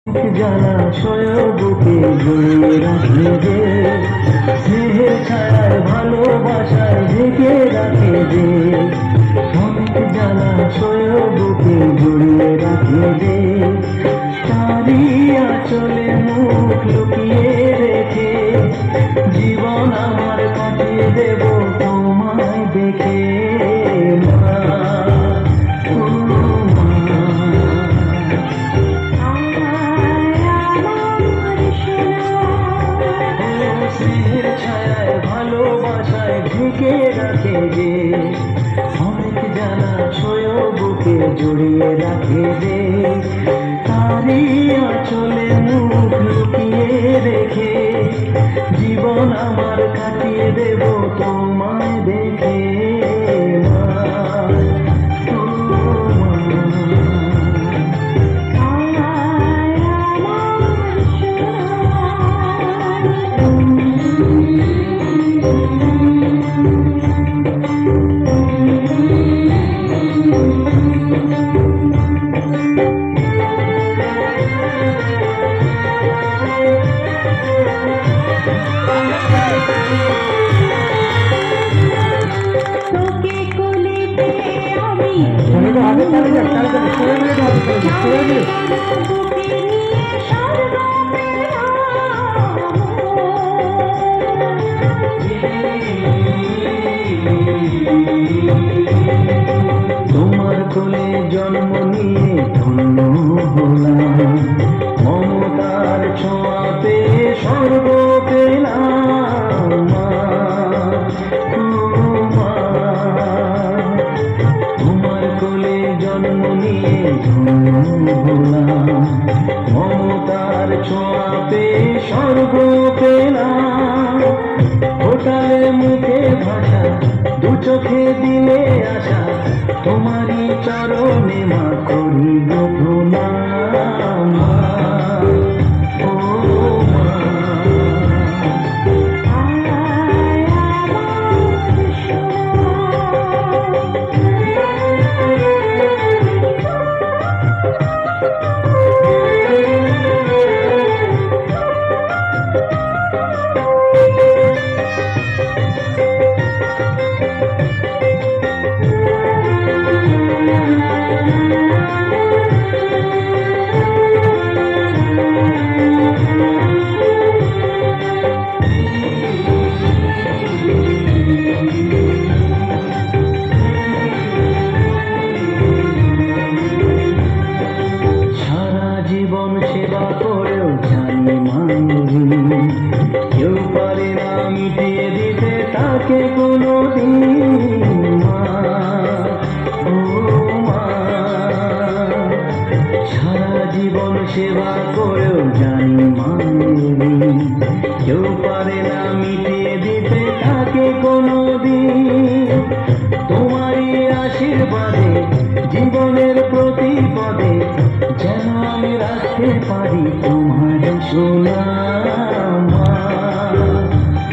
জলাশয় বুকে জড়িয়ে রাখে যে স্নেহের ছায়ায় ভালোবাসায় ঢেকে রাখে যে অনেক জলাশয় বুকে জড়িয়ে রাখে যে তারি আঁচলে মুখ লুকিয়ে রেখে জীবন আমার কাটিয়ে দেব তোমায় দেখে মা ভালোবাসায় ঢেকে রাখে যে অনেক জলাশয় বুকে জড়িয়ে রাখে যে তারি আঁচলে মুখ লুকিয়ে রেখে জীবন আমার কাটিয়ে দেব তোমায় দেখে आगे चले जा छोड़ दे छोड़ दे তোমার কোলে জন্ম নিয়ে ধন্য হলাম মমতার ছোঁয়াতে স্বর্গ পেলাম তোমার কোলে জন্ম নিয়ে ধন্য হলাম মমতার ছোঁয়াতে স্বর্গ পেলাম ফোটালে মুখে ভাষা দু চোখে দিলে আশা তোমারই চরণে মা করি প্রণাম ও মা সেবা করেও জানি মানি কেউ পারে না মিটিয়ে দিতে তাকে কোনো দিন মা ও মা সারা জীবন সেবা করেও জানি মানি কেউ পারে না মিটিয়ে দিতে তাকে কোনো দিন তোমারই আশীর্বাদে জীবনের প্রতি পদে যেন আমি রাখতে পারি তোমার সোনা মা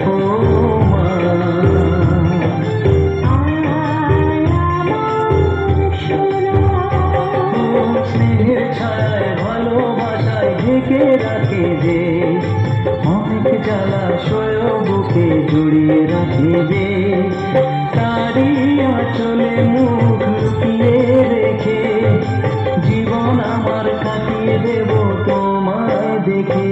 ও মা স্নেহের ছায়ায় ভালোবাসায় ঢেকে রাখে যে অনেক জলাশয় বুকে জড়িয়ে রাখে যে তারি আঁচলে মুখ লুকিয়ে রেখে জীবন আমার কাটিয়ে দেব তোমায় দেখে